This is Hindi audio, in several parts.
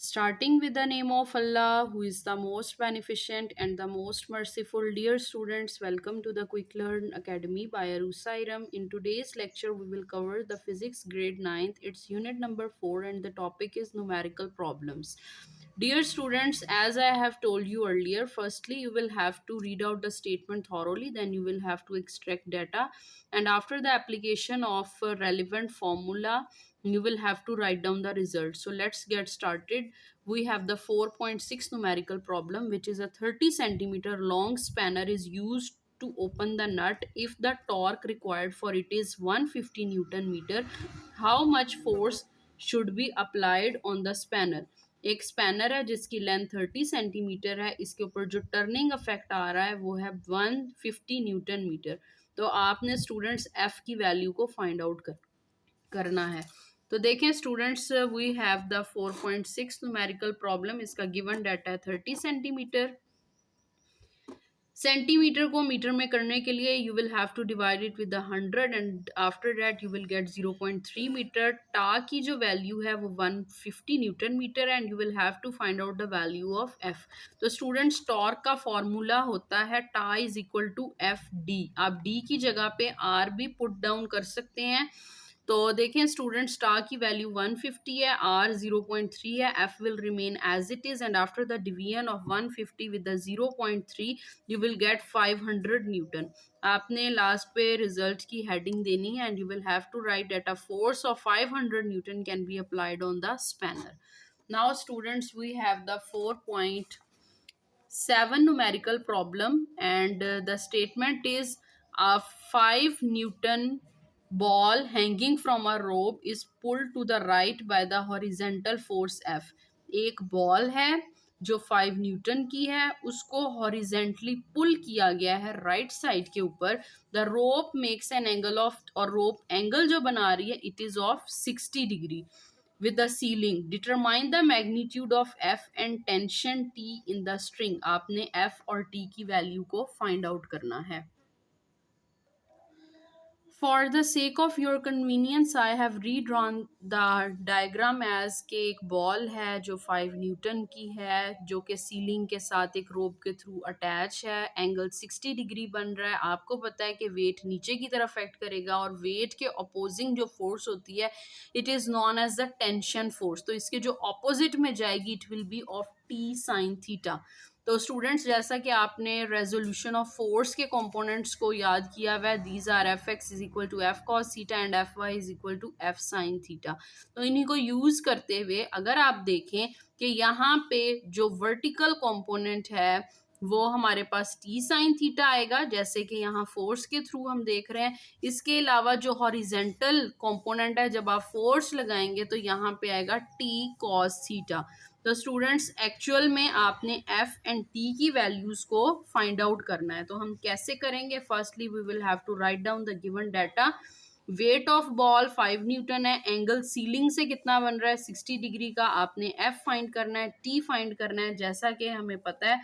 Starting with the name of Allah, who is the most beneficent and the most merciful. Dear students, welcome to the Quick Learn Academy by Arusairam. In today's lecture, we will cover the physics grade 9th, its unit number 4, and the topic is numerical problems. Dear students, as I have told you earlier, firstly, you will have to read out the statement thoroughly, then you will have to extract data, and after the application of a relevant formula, you will have to write down the result. So let's get started. We have the 4.6 numerical problem, which is a 30 centimeter long spanner is used to open the nut. If the torque required for it is 150 newton meter, how much force should be applied on the spanner? एक स्पैनर है जिसकी लेंथ 30 सेंटीमीटर है, इसके ऊपर जो टर्निंग इफेक्ट आ रहा है वो है 150 न्यूटन मीटर. तो आपने स्टूडेंट्स एफ की वैल्यू को फाइंड आउट करना है. तो देखें students, we have the 4.6 numerical problem. इसका गिवन डाटा है 30 सेंटीमीटर. सेंटीमीटर को मीटर में करने के लिए you will have to divide it with the 100 and after that you will get 0.3 metre. टा की जो वैल्यू है वो 150 न्यूटन मीटर है and you will have to find out the value of F. तो स्टूडेंट्स, टॉर्क का फॉर्मूला होता है टा is equal to F D. आप डी की जगह पे आर भी पुट डाउन कर सकते हैं. तो देखें स्टूडेंट्स, स्टार की वैल्यू 150 है, आर 0.3 है, F will remain as it is and after the division of 150 with the 0.3 you will get 500 newton. आपने लास्ट पे रिजल्ट की हेडिंग देनी है and you will have to write that a force of 500 newton can be applied on the spanner. Now students, we have the 4.7 numerical problem and the statement is a 5 newton ball hanging from a rope is pulled to the right by the horizontal force F. एक बॉल है जो 5 न्यूटन की है, उसको हॉरिजेंटली पुल किया गया है राइट साइड के ऊपर. The rope makes an angle of, और रोप एंगल जो बना रही है it is of 60 degree with the ceiling. Determine the magnitude of F and tension T in the string. आपने F और T की वैल्यू को फाइंड आउट करना है. For the sake of your convenience, I have redrawn the diagram as कि एक बॉल है जो 5 न्यूटन की है, जो कि सीलिंग के साथ एक रोप के थ्रू अटैच है. एंगल 60 डिग्री बन रहा है. आपको पता है कि वेट नीचे की तरफ एक्ट करेगा और वेट के अपोजिंग जो फोर्स होती है it is known as the tension force. तो इसके जो अपोजिट में जाएगी it will be of T sine theta. तो स्टूडेंट्स, जैसा कि आपने रेजोल्यूशन ऑफ फोर्स के कंपोनेंट्स को याद किया हुआ है, these are F x is equal to F cos theta and F y is equal to F sine theta. तो इन्हीं को यूज़ करते हुए अगर आप देखें कि यहाँ पे जो वर्टिकल कंपोनेंट है वो हमारे पास टी साइन थीटा आएगा, जैसे कि यहाँ फोर्स के थ्रू हम देख रहे हैं. इसके अलावा जो हॉरिजेंटल कंपोनेंट है, जब आप फोर्स लगाएंगे तो यहाँ पे आएगा टी कॉस थीटा. तो स्टूडेंट्स, एक्चुअल में आपने एफ एंड टी की वैल्यूज को फाइंड आउट करना है. तो हम कैसे करेंगे? Firstly we will have to write down the given data. Weight of ball 5 newton है, एंगल सीलिंग से कितना बन रहा है 60 डिग्री का. आपने एफ फाइंड करना है, टी फाइंड करना है. जैसा कि हमें पता है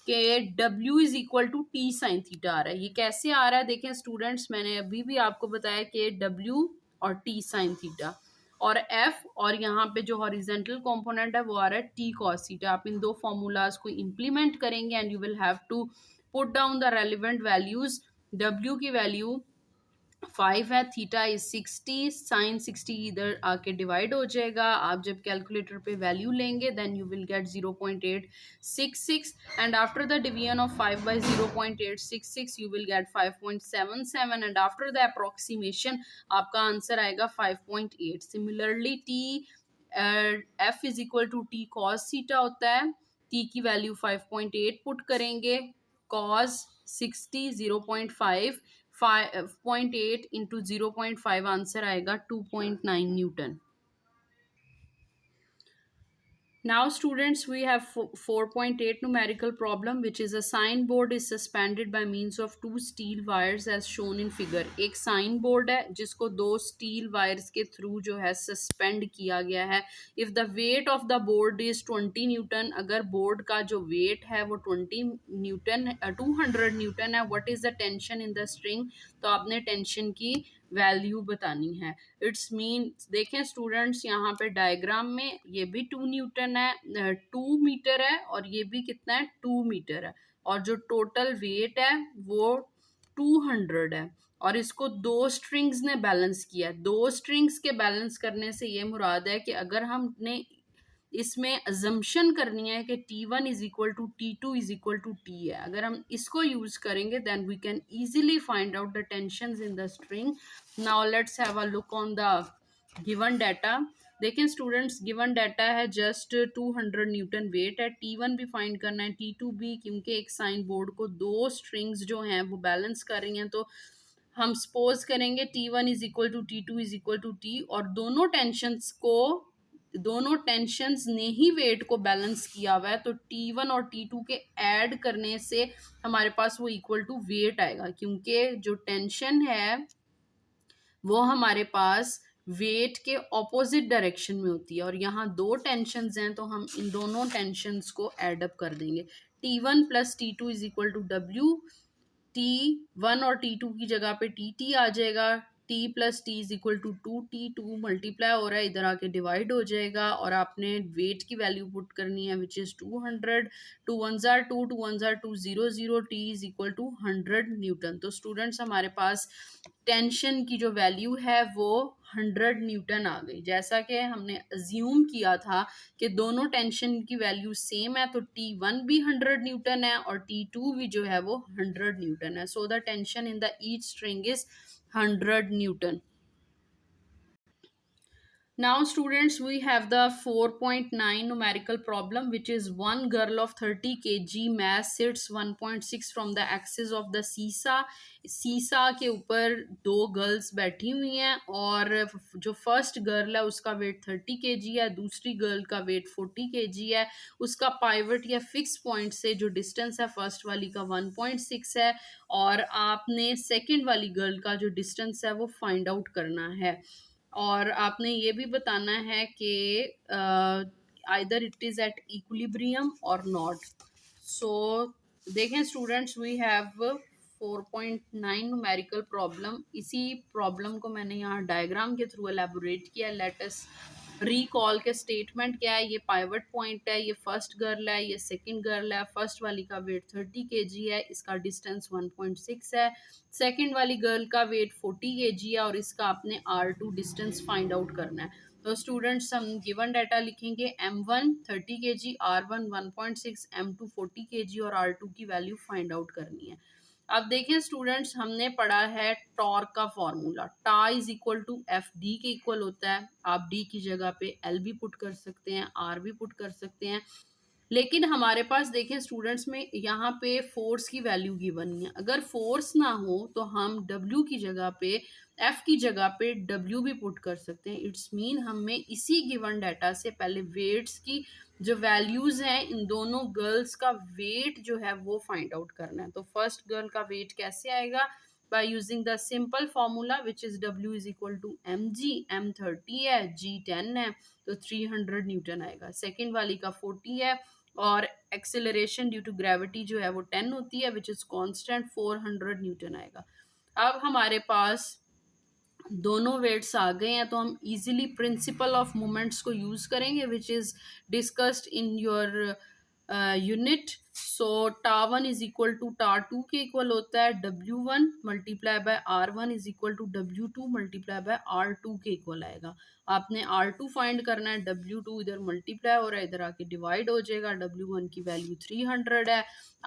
कि W is equal to T sine theta आ रहा है. ये कैसे आ रहा है देखें स्टूडेंट्स, मैंने अभी भी आपको बताया कि W और टी साइन थीटा और F और यहाँ पे जो हॉरिजेंटल कंपोनेंट है वो आ रहा है टी कॉस थीटा. आप इन दो फॉर्मूलाज को इम्प्लीमेंट करेंगे and you will have to put down the relevant values. W की वैल्यू 5 है, थीटा इज 60, साइन 60 इधर आके डिवाइड हो जाएगा. आप जब कैलकुलेटर पे वैल्यू लेंगे then you will get 0.866 and after the division of 5 by 0.866 you will get 5.77 and after the approximation आपका आंसर आएगा 5.8. Similarly T F is equal to T cos theta होता है. टी की वैल्यू 5.8 पुट करेंगे, कॉस 60 0.5, 5.8 इंटू 0.5 आंसर आएगा 2.9 newton. Now students, we have 4.8 numerical problem, which is a sign board is suspended by means of two steel wires as shown in figure. एक sign board है जिसको दो steel wires के through जो है suspend किया गया है. If the weight of the board is 20 Newton, अगर board का जो weight है वो 20 Newton 200 Newton है, what is the tension in the string? तो आपने tension की वैल्यू बतानी है। इट्स मीन देखें स्टूडेंट्स, यहाँ पे डायग्राम में ये भी 2 न्यूटन है, 2 मीटर है, और ये भी कितना है 2 मीटर है, और जो टोटल वेट है वो 200 है, और इसको दो स्ट्रिंग्स ने बैलेंस किया है। दो स्ट्रिंग्स के बैलेंस करने से ये मुराद है कि अगर हमने इसमें अजम्पशन करनी है कि T1 is equal to T2 is equal to T है, अगर हम इसको यूज करेंगे then we can easily find out the tensions in the string. Now let's have a look on the given data. देखें स्टूडेंट्स, गिवन डाटा है जस्ट 200 न्यूटन वेट है, T1 भी फाइंड करना है, T2 भी, क्योंकि एक साइन बोर्ड को दो स्ट्रिंग्स जो हैं वो बैलेंस कर रही हैं, तो हम सपोज करेंगे T1 is equal to T2 is equal to T, और दोनों टेंशंस ने ही वेट को बैलेंस किया हुआ है, तो T1 और T2 के ऐड करने से हमारे पास वो इक्वल टू वेट आएगा, क्योंकि जो टेंशन है वो हमारे पास वेट के ऑपोजिट डायरेक्शन में होती है, और यहाँ दो टेंशंस हैं तो हम इन दोनों टेंशंस को ऐड अप कर देंगे। T1 plus T2 is equal to W, T1 और T2 की जगह पे TT आ जाएगा, T plus T is equal to 2T, 2 multiply हो रहा है, इधर आके डिवाइड हो जाएगा, और आपने वेट की वैल्यू पुट करनी है विच इज़ 200, 2 1 जार 2, 2 1 जार 2, 0 0, T is equal to 100 newton. तो स्टूडेंट्स हमारे पास टेंशन की जो वैल्यू है वो 100 न्यूटन आ गई, जैसा कि हमने अज्यूम किया था कि दोनों टेंशन की वैल्यू सेम है, तो T1 भी 100 न्यूटन है और T2 भी जो है वो 100 न्यूटन है। So the tension in the each string is 100 Newton. Now students, we have the 4.9 numerical problem, which is one girl of 30 kg mass sits 1.6 from the axis of the seesaw. सीसा के ऊपर दो गर्ल्स बैठी हुई हैं, और जो फर्स्ट गर्ल है उसका वेट 30 kg है, दूसरी गर्ल का वेट 40 kg है। उसका पाइवट या फिक्स पॉइंट से जो डिस्टेंस है फर्स्ट वाली का 1.6 है, और आपने सेकंड वाली गर्ल का जो डिस्टेंस है वो फाइंड आउट करना है, और आपने ये भी बताना है कि either it is at equilibrium और नॉट। सो देखें students, we have 4.9 numerical problem. इसी प्रॉब्लम को मैंने यहाँ डायग्राम के थ्रू एलेबोरेट किया। लेट अस रिकॉल के स्टेटमेंट क्या है। ये पाइवट पॉइंट है, ये फर्स्ट गर्ल है, ये सेकंड गर्ल है। फर्स्ट वाली का वेट 30 kg है, इसका डिस्टेंस 1.6 है। सेकंड वाली गर्ल का वेट 40 kg है, और इसका आपने R2 डिस्टेंस फाइंड आउट करना है। तो स्टूडेंट्स हम गिवन डाटा लिखेंगे, M1 30 kg, R1 1.6, M2 40 kg, और R2 की वैल्यू फाइंड आउट करनी है। अब देखें स्टूडेंट्स, हमने पढ़ा है टॉर्क का फॉर्मूला, टा is equal to F D के इक्वल होता है। आप डी की जगह पे एल भी पुट कर सकते हैं, आर भी पुट कर सकते हैं, लेकिन हमारे पास देखें स्टूडेंट्स में यहाँ पे फोर्स की वैल्यू गिवन है। अगर फोर्स ना हो तो हम डब्ल्यू की जगह पे, एफ की जगह पे डब्ल्यू भी पुट कर सकते हैं। इट्स मीन हमें इसी गिवन डाटा से पहले वेट्स की जो वैल्यूज हैं, इन दोनों गर्ल्स का वेट जो है वो फाइंड आउट करना है। तो फर्स्ट गर्ल का वेट कैसे आएगा, by using the simple formula which is W is equal to m g. M 30 है, जी 10 है, तो 300 न्यूटन आएगा। सेकेंड वाली का 40 है, और एक्सेलरेशन ड्यू टू ग्रेविटी जो है वो 10 होती है, विच इज कांस्टेंट, 400 न्यूटन आएगा। अब हमारे पास दोनों वेट्स आ गए हैं, तो हम इजीली प्रिंसिपल ऑफ मोमेंट्स को यूज करेंगे which is discussed in your unit. So टा1 इज इक्वल टू टा2 के इक्वल होता है W1 multiply by R1 is equal to W2 multiply by R2 के इक्वल आएगा। आपने R2 फाइंड करना है, W2 इधर मल्टीप्लाई हो रहा है, इधर आके डिवाइड हो जाएगा। W1 की वैल्यू 300 है,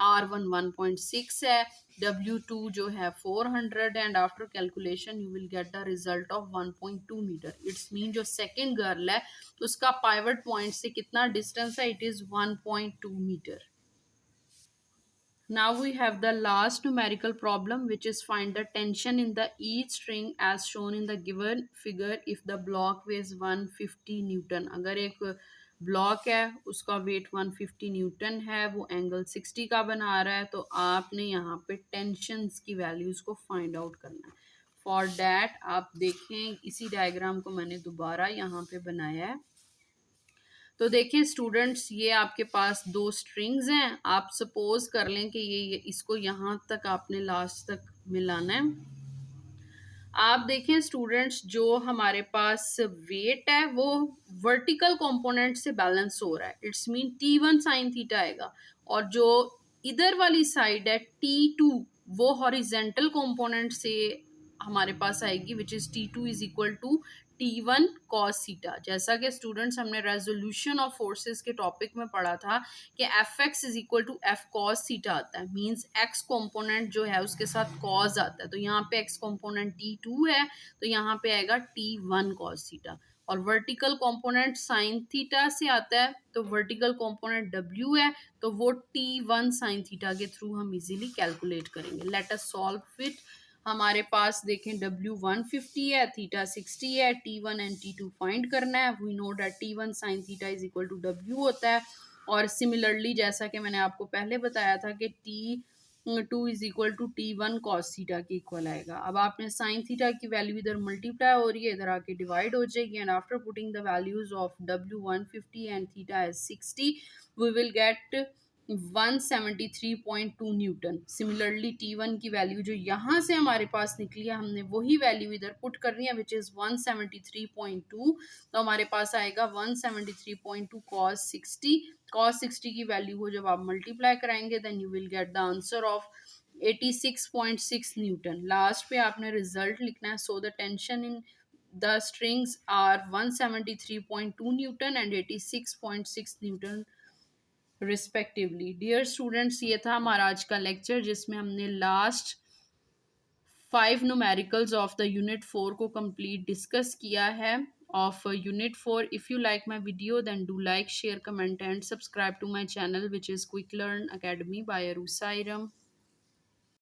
R1 1.6 है, W2 जो है 400, and after calculation you will get the result of 1.2 metre. It's mean जो सेकेंड गर्ल है उसका पाइवट पॉइंट से कितना डिस्टेंस है, it is 1.2 metre. Now we have the last numerical problem, which is find the tension in the each string as shown in the given figure if the block weighs 150 Newton। अगर एक ब्लॉक है उसका वेट 150 न्यूटन है, वो एंगल 60 का बना रहा है, तो आपने यहाँ पे टेंशन्स की वैल्यूज को फाइंड आउट करना है। फॉर दैट आप देखें, इसी डायग्राम को मैंने दोबारा यहाँ पे बनाया है। तो देखिए स्टूडेंट्स, ये आपके पास दो स्ट्रिंग्स हैं। आप सपोज कर लें कि ये इसको यहाँ तक आपने लास्ट तक मिलाना है। आप देखें स्टूडेंट्स, जो हमारे पास वेट है वो वर्टिकल कंपोनेंट से बैलेंस हो रहा है, it's mean T1 sine theta आएगा। और जो इधर वाली साइड है T2, वो हॉरिजेंटल कंपोनेंट से हमारे पास आएगी, which is T2 is equal to T1 cos theta. जैसा कि स्टूडेंट्स हमने रेजोल्यूशन ऑफ फोर्सेस के टॉपिक में पढ़ा था कि F x is equal to F cos theta आता है, मींस एक्स कंपोनेंट जो है उसके साथ कॉस आता है। तो यहाँ पे एक्स कंपोनेंट T2 है, तो यहाँ पे आएगा T1 cos थीटा। और वर्टिकल कंपोनेंट साइन थीटा से आता है, तो वर्टिकल कंपोनेंट W है, तो वो T1 साइन थीटा के थ्रू हम इजीली कैलकुलेट करेंगे। Let us solve it. हमारे पास देखें W 150 है, थीटा 60 है, T1 एंड T2 फाइंड करना है। We know that T1 sine theta is equal to W होता है। और सिमिलरली जैसा कि मैंने आपको पहले बताया था कि T2 is equal to T1 cos theta के इक्वल आएगा। अब आपने साइन थीटा की वैल्यू इधर मल्टीप्लाई हो रही है, इधर आके डिवाइड हो जाएगी, and after putting the values of W 150 and theta as 60 we will get 173.2 newton. Similarly T1 की वैल्यू जो यहाँ से हमारे पास निकली है, हमने वही वैल्यू इधर पुट करनी है, विच इज़ 173.2। तो हमारे पास आएगा 173.2 cos 60 की वैल्यू को जब आप मल्टीप्लाई कराएंगे, then you will get the answer of 86.6 newton. Last पे आपने रिजल्ट लिखना है। So the tension in the strings are 173.2 newton and 86.6 newton respectively. Dear students, ये था हमारा आज का लेक्चर, जिसमें हमने लास्ट 5 न्यूमेरिकल्स ऑफ द यूनिट 4 को कंप्लीट डिस्कस किया है of unit 4. If you like my video, then do like, share, comment and subscribe to my channel, which is Quick Learn Academy by Arusairam.